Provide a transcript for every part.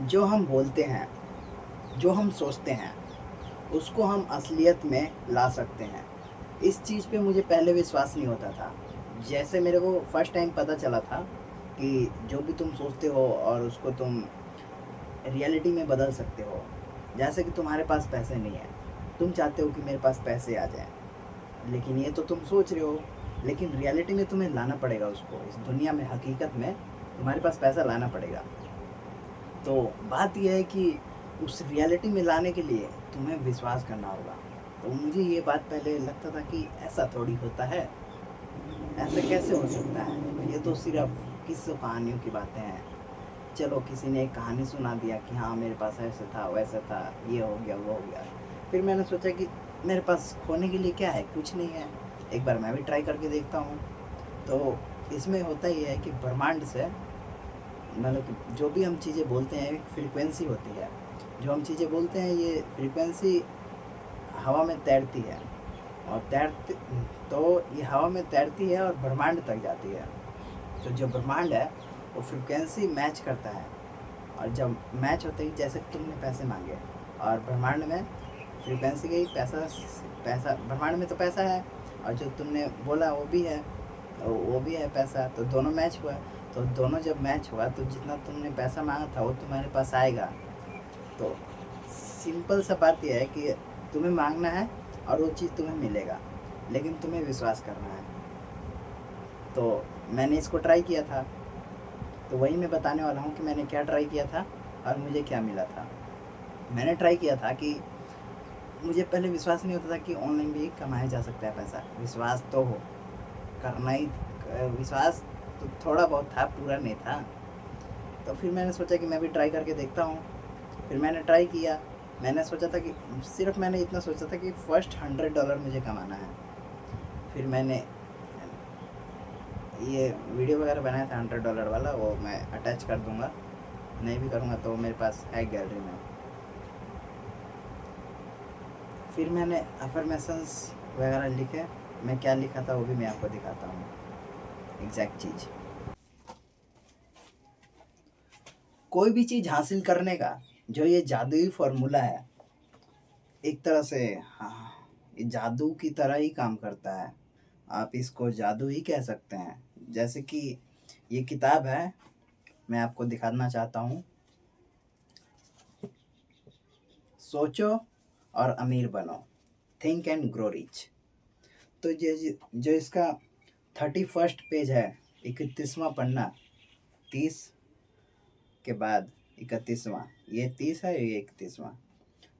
जो हम बोलते हैं, जो हम सोचते हैं, उसको हम असलियत में ला सकते हैं। इस चीज़ पे मुझे पहले विश्वास नहीं होता था। जैसे मेरे को फर्स्ट टाइम पता चला था कि जो भी तुम सोचते हो और उसको तुम रियलिटी में बदल सकते हो। जैसे कि तुम्हारे पास पैसे नहीं है, तुम चाहते हो कि मेरे पास पैसे आ जाएँ, लेकिन ये तो तुम सोच रहे हो, लेकिन रियलिटी में तुम्हें लाना पड़ेगा उसको। इस दुनिया में, हकीकत में तुम्हारे पास पैसा लाना पड़ेगा। तो बात यह है कि उस रियलिटी में लाने के लिए तुम्हें विश्वास करना होगा। तो मुझे ये बात पहले लगता था कि ऐसा थोड़ी होता है, ऐसे कैसे हो सकता है, ये तो सिर्फ किस्सों कहानियों की बातें हैं। चलो किसी ने एक कहानी सुना दिया कि हाँ मेरे पास ऐसा था, वैसा था, ये हो गया, वो हो गया। फिर मैंने सोचा कि मेरे पास खोने के लिए क्या है, कुछ नहीं है, एक बार मैं भी ट्राई करके देखता हूँ। तो इसमें होता ये है कि ब्रह्मांड से, मतलब कि जो भी हम चीज़ें बोलते हैं एक फ्रीक्वेंसी होती है। जो हम चीज़ें बोलते हैं ये फ्रीक्वेंसी हवा में तैरती है, और तैरती, तो ये हवा में तैरती है और ब्रह्मांड तक जाती है। तो जो ब्रह्मांड है वो फ्रीक्वेंसी मैच करता है, और जब मैच होते ही, जैसे तुमने पैसे मांगे और ब्रह्मांड में फ्रीक्वेंसी गई, पैसा, पैसा ब्रह्मांड में तो पैसा है, और जो तुमने बोला वो भी है पैसा, तो दोनों मैच हुआ। तो दोनों जब मैच हुआ तो जितना तुमने पैसा मांगा था वो तुम्हारे पास आएगा। तो सिंपल सा बात यह है कि तुम्हें मांगना है और वो चीज़ तुम्हें मिलेगा, लेकिन तुम्हें विश्वास करना है। तो मैंने इसको ट्राई किया था, तो वही मैं बताने वाला हूँ कि मैंने क्या ट्राई किया था और मुझे क्या मिला था। मैंने ट्राई किया था कि मुझे पहले विश्वास नहीं होता था कि ऑनलाइन भी कमाया जा सकता है पैसा। विश्वास तो हो करना ही, विश्वास तो थोड़ा बहुत था, पूरा नहीं था। तो फिर मैंने सोचा कि मैं भी ट्राई करके देखता हूँ। फिर मैंने ट्राई किया। मैंने सोचा था कि सिर्फ मैंने इतना सोचा था कि फ़र्स्ट $100 मुझे कमाना है। फिर मैंने ये वीडियो वगैरह बनाया था $100 वाला, वो मैं अटैच कर दूँगा, नहीं भी करूँगा तो मेरे पास है गैलरी में। फिर मैंने अफर्मेशंस वगैरह लिखे। मैं क्या लिखा था वो भी मैं आपको दिखाता हूँ, एग्जैक्ट चीज़। कोई भी चीज़ हासिल करने का जो ये जादुई फॉर्मूला है, एक तरह से, हाँ, ये जादू की तरह ही काम करता है। आप इसको जादू ही कह सकते हैं। जैसे कि ये किताब है, मैं आपको दिखाना चाहता हूँ, सोचो और अमीर बनो, थिंक एंड ग्रो रिच। तो ये जो इसका 31st पेज है, 31वां पन्ना, 30 के बाद 31वां, ये 30 है, ये 31वां।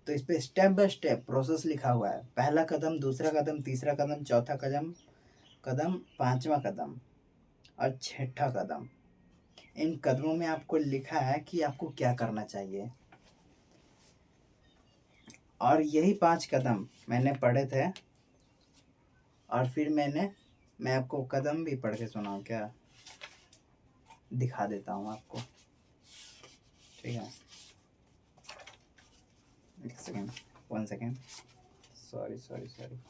तो इस पे स्टेप बाय स्टेप प्रोसेस लिखा हुआ है। पहला कदम, दूसरा कदम, तीसरा कदम, चौथा कदम, पांचवा कदम और छठा कदम। इन कदमों में आपको लिखा है कि आपको क्या करना चाहिए। और यही 5 कदम मैंने पढ़े थे, और फिर मैं आपको कदम भी पढ़ के सुनाऊँ क्या? दिखा देता हूँ आपको, ठीक है? एक second, 1 second, sorry sorry sorry.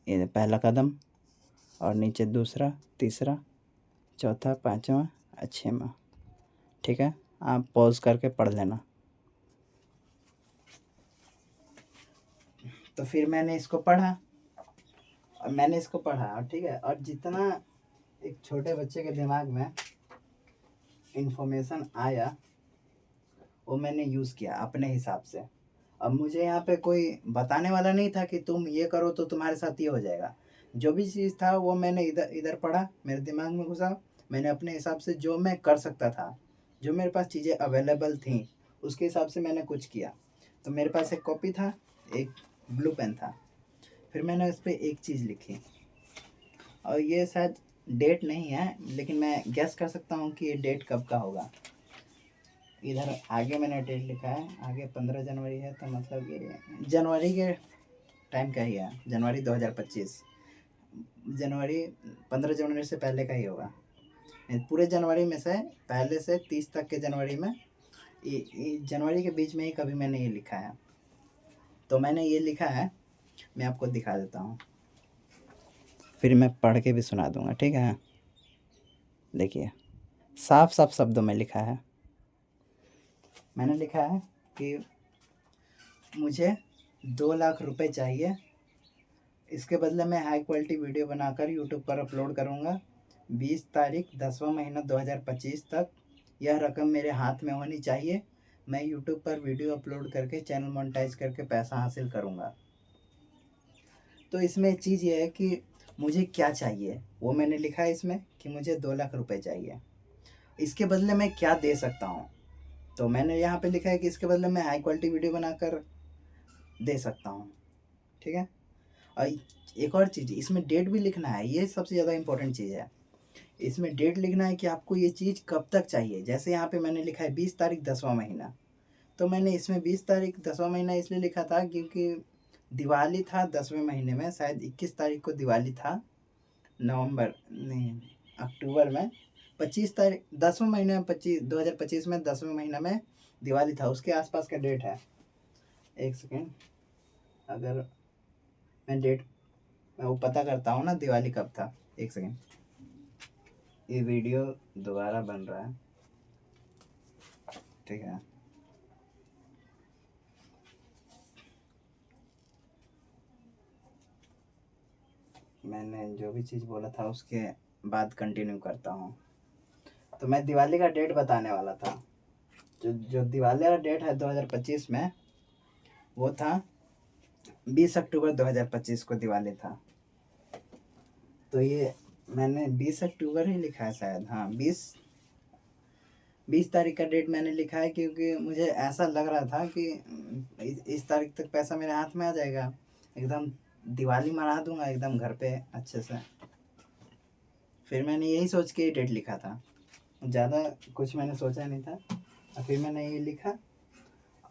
ये पहला कदम, और नीचे दूसरा, तीसरा, चौथा, पाँचवा और छठवां। ठीक है, आप पॉज करके पढ़ लेना। तो फिर मैंने इसको पढ़ा, और ठीक है, और जितना एक छोटे बच्चे के दिमाग में इंफॉर्मेशन आया वो मैंने यूज़ किया अपने हिसाब से। अब मुझे यहाँ पे कोई बताने वाला नहीं था कि तुम ये करो तो तुम्हारे साथ ये हो जाएगा। जो भी चीज़ था वो मैंने इधर इधर पढ़ा, मेरे दिमाग में घुसा, मैंने अपने हिसाब से जो मैं कर सकता था, जो मेरे पास चीज़ें अवेलेबल थी, उसके हिसाब से मैंने कुछ किया। तो मेरे पास एक कॉपी था, एक ब्लू पेन था, फिर मैंने उस पर एक चीज़ लिखी, और ये शायद डेट नहीं है, लेकिन मैं गैस कर सकता हूँ कि ये डेट कब का होगा। इधर आगे मैंने डेट लिखा है, आगे 15 जनवरी है, तो मतलब ये जनवरी के टाइम का ही है, जनवरी 2025। जनवरी 15 जनवरी से पहले का ही होगा। पूरे जनवरी में से, पहले से 30 तक के जनवरी में, जनवरी के बीच में ही कभी मैंने ये लिखा है। तो मैंने ये लिखा है, मैं आपको दिखा देता हूँ, फिर मैं पढ़ के भी सुना दूँगा, ठीक है? देखिए, साफ-साफ शब्दों में लिखा है। मैंने लिखा है कि मुझे 2 लाख रुपए चाहिए, इसके बदले मैं हाई क्वालिटी वीडियो बनाकर यूट्यूब पर अपलोड करूँगा। 20 तारीख 10वां महीना 2025 तक यह रकम मेरे हाथ में होनी चाहिए। मैं यूट्यूब पर वीडियो अपलोड करके चैनल मोनेटाइज करके पैसा हासिल करूँगा। तो इसमें चीज़ ये है कि मुझे क्या चाहिए, वो मैंने लिखा है इसमें कि मुझे 2 लाख रुपए चाहिए। इसके बदले मैं क्या दे सकता हूँ? तो मैंने यहाँ पे लिखा है कि इसके बदले मैं हाई क्वालिटी वीडियो बनाकर दे सकता हूँ, ठीक है? और एक और चीज़, इसमें डेट भी लिखना है, ये सबसे ज़्यादा इम्पोर्टेंट चीज़ है। इसमें डेट लिखना है कि आपको ये चीज़ कब तक चाहिए। जैसे यहाँ पे मैंने लिखा है 20 तारीख 10वां महीना, तो मैंने इसमें 20 तारीख 10वां महीना इसलिए लिखा था क्योंकि दिवाली था 10वें महीने में, शायद 21 तारीख को दिवाली था, नवंबर नहीं, अक्टूबर में 25 तारीख 10वें महीने में 2025 में 10वें महीना में दिवाली था, उसके आसपास का डेट है। एक सेकेंड, अगर मैं डेट मैं वो पता करता हूँ ना दिवाली कब था। एक सेकेंड, ये वीडियो दोबारा बन रहा है, ठीक है? मैंने जो भी चीज़ बोला था उसके बाद कंटिन्यू करता हूँ। तो मैं दिवाली का डेट बताने वाला था। जो दिवाली का डेट है 2025 में, वो था 20 अक्टूबर 2025 को दिवाली था। तो ये मैंने 20 अक्टूबर ही लिखा है शायद, हाँ 20 तारीख का डेट मैंने लिखा है क्योंकि मुझे ऐसा लग रहा था कि इस तारीख तक पैसा मेरे हाथ में आ जाएगा, एकदम दिवाली मना दूंगा एकदम घर पे अच्छे से। फिर मैंने यही सोच के डेट लिखा था, ज़्यादा कुछ मैंने सोचा नहीं था, और फिर मैंने ये लिखा।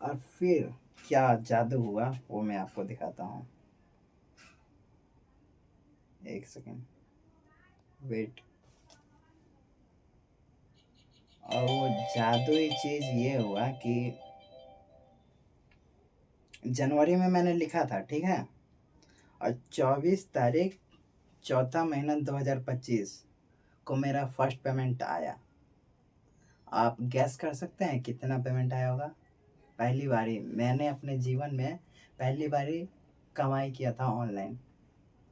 और फिर क्या जादू हुआ वो मैं आपको दिखाता हूँ। एक सेकेंड वेट। और वो जादुई चीज़ ये हुआ कि जनवरी में मैंने लिखा था, ठीक है? और 24 तारीख चौथा महीना 2025 को मेरा फर्स्ट पेमेंट आया। आप गैस कर सकते हैं कितना पेमेंट आया होगा? पहली बारी मैंने अपने जीवन में पहली बारी कमाई किया था ऑनलाइन।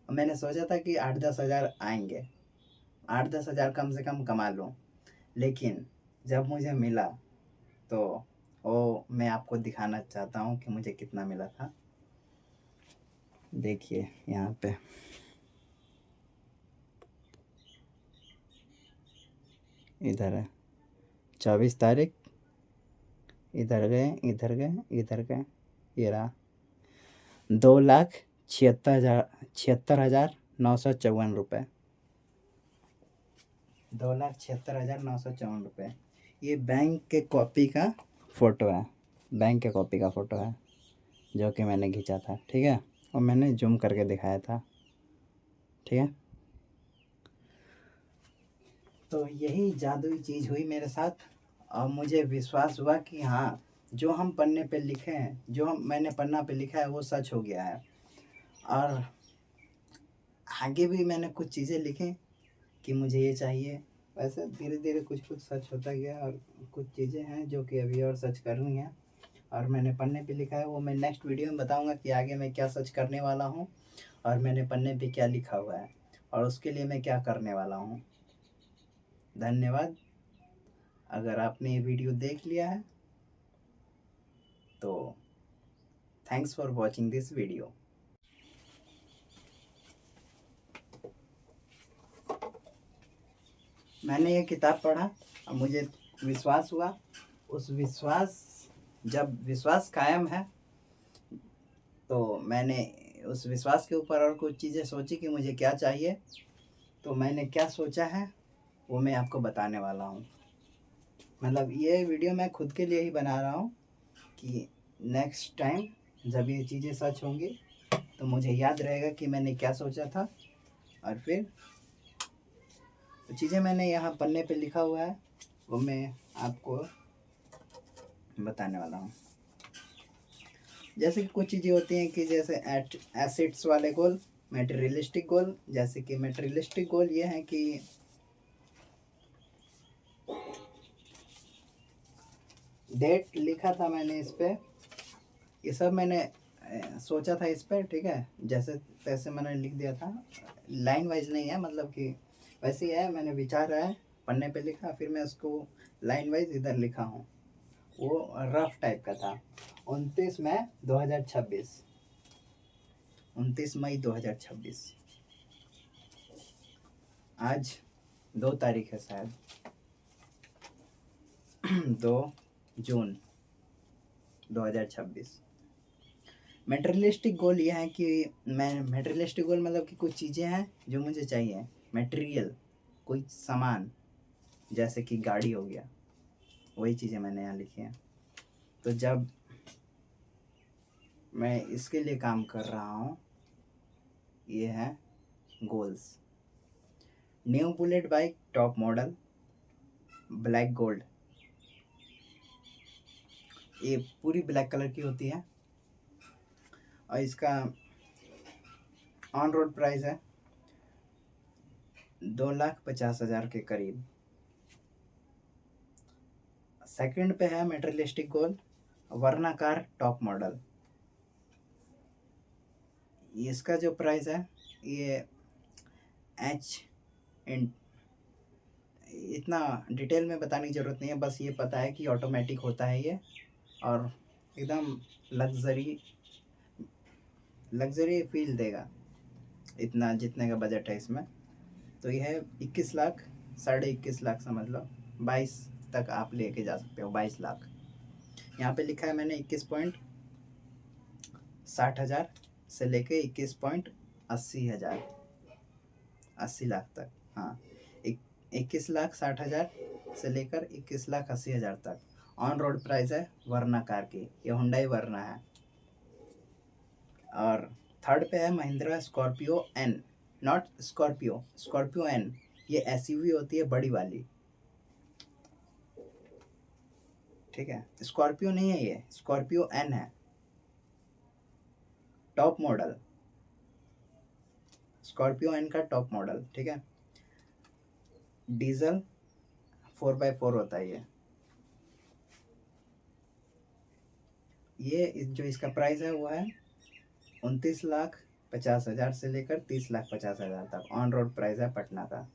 मैंने सोचा था कि 8-10 हज़ार आएंगे, 8-10 हज़ार कम से कम कमा लूँ, लेकिन जब मुझे मिला तो वो मैं आपको दिखाना चाहता हूँ कि मुझे कितना मिला था। देखिए यहाँ पे इधर है 24 तारीख, इधर गए इधर गए इधर गए, ये रहा 2,76,954 रुपये, 2,76,954 रुपये। ये बैंक के कॉपी का फ़ोटो है, बैंक के कॉपी का फ़ोटो है जो कि मैंने खींचा था, ठीक है? और मैंने जूम करके दिखाया था, ठीक है? तो यही जादुई चीज़ हुई मेरे साथ, और मुझे विश्वास हुआ कि हाँ, जो हम पन्ने पे लिखे हैं, मैंने पन्ना पे लिखा है वो सच हो गया है। और आगे भी मैंने कुछ चीज़ें लिखी कि मुझे ये चाहिए। वैसे धीरे धीरे कुछ कुछ सच होता गया, और कुछ चीज़ें हैं जो कि अभी और सच करनी है, और मैंने पन्ने पे लिखा है। वो मैं नेक्स्ट वीडियो में बताऊंगा कि आगे मैं क्या सच करने वाला हूँ, और मैंने पन्ने पे क्या लिखा हुआ है, और उसके लिए मैं क्या करने वाला हूँ। धन्यवाद। अगर आपने ये वीडियो देख लिया है तो thanks for watching this video. मैंने ये किताब पढ़ा और मुझे विश्वास हुआ। जब विश्वास कायम है तो मैंने उस विश्वास के ऊपर और कुछ चीज़ें सोची कि मुझे क्या चाहिए। तो मैंने क्या सोचा है वो मैं आपको बताने वाला हूँ। मतलब ये वीडियो मैं खुद के लिए ही बना रहा हूँ कि नेक्स्ट टाइम जब ये चीज़ें सच होंगी तो मुझे याद रहेगा कि मैंने क्या सोचा था। और फिर चीज़ें मैंने यहाँ पन्ने पे लिखा हुआ है वो मैं आपको बताने वाला हूँ। जैसे कि कुछ चीज़ें होती हैं कि जैसे एसिड्स वाले गोल, मेटेरियलिस्टिक गोल। जैसे कि मेटेरियलिस्टिक गोल ये है कि डेट लिखा था मैंने इस पे, ये सब मैंने सोचा था इस पे, ठीक है, जैसे तैसे मैंने लिख दिया था। लाइन वाइज नहीं है, मतलब कि वैसे ही है, मैंने विचार है पन्ने पे लिखा, फिर मैं उसको लाइन वाइज इधर लिखा हूँ। वो रफ टाइप का था। 29 मई 2026। आज 2 तारीख है शायद। 2 जून 2026। मेटेरियलिस्टिक गोल ये है कि मैं मेटेरियलिस्टिक गोल मतलब कि कुछ चीज़ें हैं जो मुझे चाहिए, मटेरियल, कोई सामान, जैसे कि गाड़ी हो गया, वही चीज़ें मैंने यहाँ लिखी हैं। तो जब मैं इसके लिए काम कर रहा हूँ, ये है goals. New bullet bike top model black gold, ये पूरी ब्लैक कलर की होती है और इसका ऑन रोड प्राइस है 2,50,000 के करीब। सेकंड पे है मेटेरियलिस्टिक गोल वर्ना कार टॉप मॉडल। इसका जो प्राइस है ये एच इन, इतना डिटेल में बताने की ज़रूरत नहीं है, बस ये पता है कि ऑटोमेटिक होता है ये, और एकदम लग्जरी लग्जरी फील देगा, इतना जितने का बजट है इसमें। तो ये है 21 लाख, 21.5 लाख समझ लो, 22 तक आप लेके जा सकते हो, 22 लाख। यहाँ पे लिखा है मैंने 21.60 हज़ार से लेके 21.80 हज़ार, 80 लाख तक। हाँ, 21,60,000 से लेकर 21,80,000 तक ऑन रोड प्राइस है वर्ना कार की, ये हुंडई वर्ना है। और थर्ड पे है Mahindra Scorpio N, not Scorpio, Scorpio N, ये एसयूवी होती है बड़ी वाली, ठीक है, स्कॉर्पियो नहीं है, ये स्कॉर्पियो एन है, टॉप मॉडल, स्कॉर्पियो एन का टॉप मॉडल, ठीक है। डीजल 4x4 होता है ये जो इसका प्राइस है वो है 29,50,000 से लेकर 30,50,000 तक ऑन रोड प्राइस है पटना का।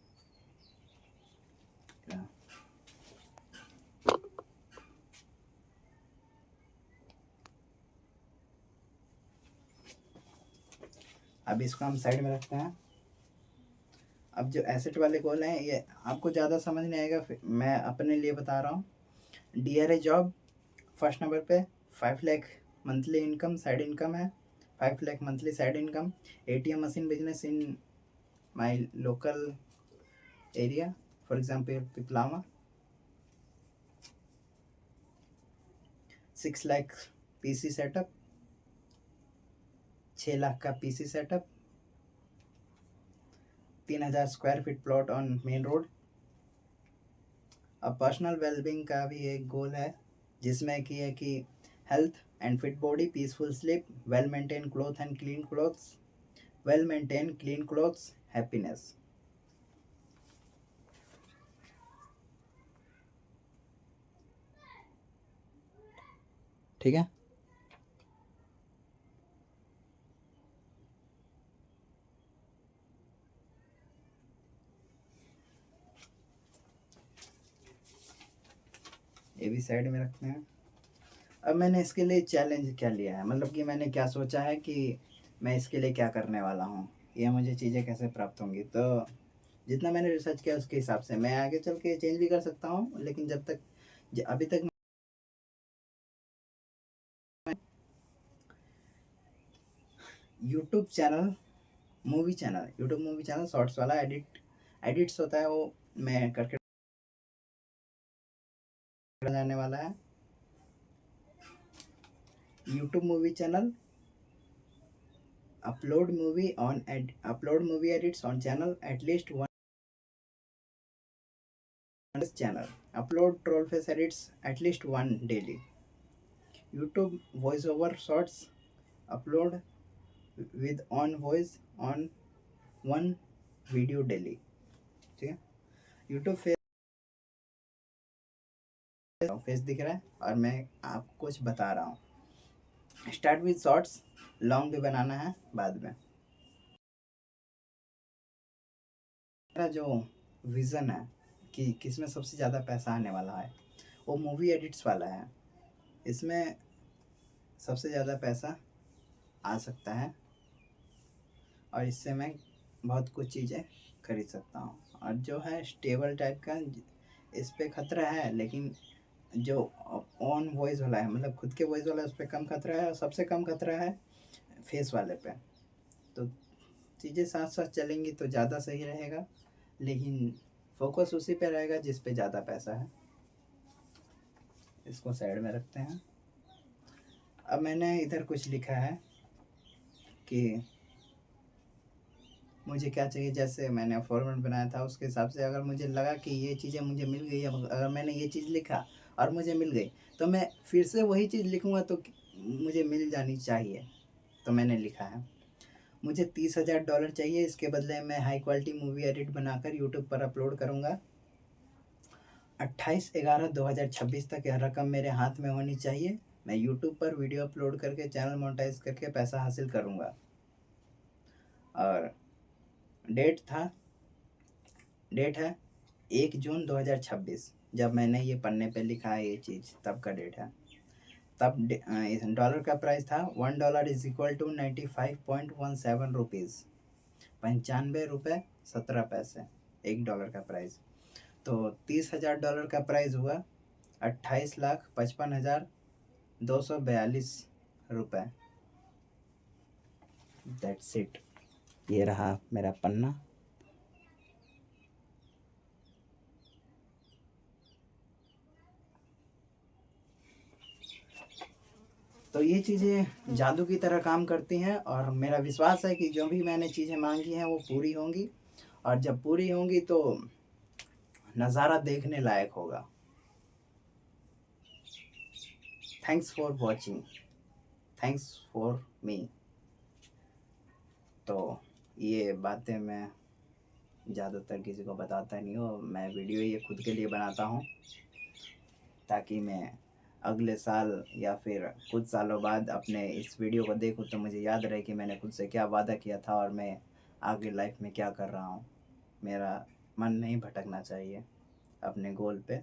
अब इसको हम साइड में रखते हैं। अब जो एसेट वाले गोल हैं ये आपको ज़्यादा समझ नहीं आएगा, मैं अपने लिए बता रहा हूँ। DRA जॉब फर्स्ट नंबर पे, 5 lakh monthly income side income है, 5 lakh monthly side income. ATM machine business in my local area, for example Piplawa. 6 lakh PC setup, 6 lakh का PC setup, 3,000 square feet plot on main road. अब पर्सनल वेलबींग का भी एक गोल है, जिसमें कि है कि health and fit body, peaceful sleep, well maintain cloth and clean clothes, well maintain clean clothes, happiness. ठीक है, ये भी साइड में रखते हैं। अब मैंने इसके लिए चैलेंज क्या लिया है, मतलब कि मैंने क्या सोचा है कि मैं इसके लिए क्या करने वाला हूँ, ये मुझे चीज़ें कैसे प्राप्त होंगी। तो जितना मैंने रिसर्च किया उसके हिसाब से मैं आगे चल के चेंज भी कर सकता हूँ, लेकिन जब तक अभी तक YouTube channel, YouTube movie channel shorts वाला एडिट्स होता है, वो मैं करके जाने वाला है। YouTube movie channel, upload movie edits on channel, at least one channel, upload troll face edits at least one daily, YouTube voice over shorts upload with on voice on one video daily. ठीक है, YouTube face दिख रहा है और मैं आपको कुछ बता रहा हूँ। स्टार्ट विद शॉर्ट्स, लॉन्ग भी बनाना है बाद में। मेरा जो विज़न है कि किस में सबसे ज़्यादा पैसा आने वाला है, वो मूवी एडिट्स वाला है। इसमें सबसे ज़्यादा पैसा आ सकता है और इससे मैं बहुत कुछ चीज़ें खरीद सकता हूँ। और जो है स्टेबल टाइप का, इस पे खतरा है, लेकिन जो ऑन वॉइस वाला है, मतलब खुद के वॉइस वाला है, उस पर कम खतरा है और सबसे कम खतरा है फेस वाले पे। तो चीज़ें साथ साथ चलेंगी तो ज़्यादा सही रहेगा, लेकिन फोकस उसी पे रहेगा जिस पे ज़्यादा पैसा है। इसको साइड में रखते हैं। अब मैंने इधर कुछ लिखा है कि मुझे क्या चाहिए। जैसे मैंने फॉर्मेट बनाया था उसके हिसाब से अगर मुझे लगा कि ये चीज़ें मुझे मिल गई, अगर मैंने ये चीज़ लिखा और मुझे मिल गई, तो मैं फिर से वही चीज़ लिखूँगा तो मुझे मिल जानी चाहिए। तो मैंने लिखा है मुझे $30,000 चाहिए, इसके बदले मैं हाई क्वालिटी मूवी एडिट बनाकर यूट्यूब पर अपलोड करूँगा। 28/11/2026 तक यह रकम मेरे हाथ में होनी चाहिए। मैं यूट्यूब पर वीडियो अपलोड करके चैनल मोनेटाइज करके पैसा हासिल करूँगा। और डेट है 1 जून 2026, जब मैंने ये पन्ने पे लिखा है ये चीज़, तब का डेट है। तब डॉलर का प्राइस था $1 इज इक्वल टू 95.17 रुपीज़, 95 रुपये 17 पैसे $1 का प्राइस। तो $30,000 का प्राइस हुआ 28,55,242 रुपये। That's it. ये रहा मेरा पन्ना। तो ये चीज़ें जादू की तरह काम करती हैं और मेरा विश्वास है कि जो भी मैंने चीज़ें मांगी हैं वो पूरी होंगी, और जब पूरी होंगी तो नज़ारा देखने लायक होगा। Thanks for watching, thanks for me. तो ये बातें मैं ज़्यादातर किसी को बताता नहीं हूँ, मैं वीडियो ये खुद के लिए बनाता हूँ ताकि मैं अगले साल या फिर कुछ सालों बाद अपने इस वीडियो को देखूँ तो मुझे याद रहे कि मैंने खुद से क्या वादा किया था और मैं आगे लाइफ में क्या कर रहा हूँ। मेरा मन नहीं भटकना चाहिए, अपने गोल पे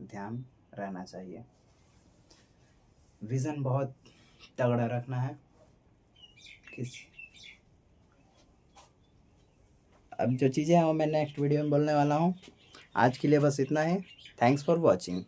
ध्यान रहना चाहिए। विज़न बहुत तगड़ा रखना है। किस अब जो चीज़ें हैं वो मैं नेक्स्ट वीडियो में बोलने वाला हूँ। आज के लिए बस इतना ही। Thanks for watching.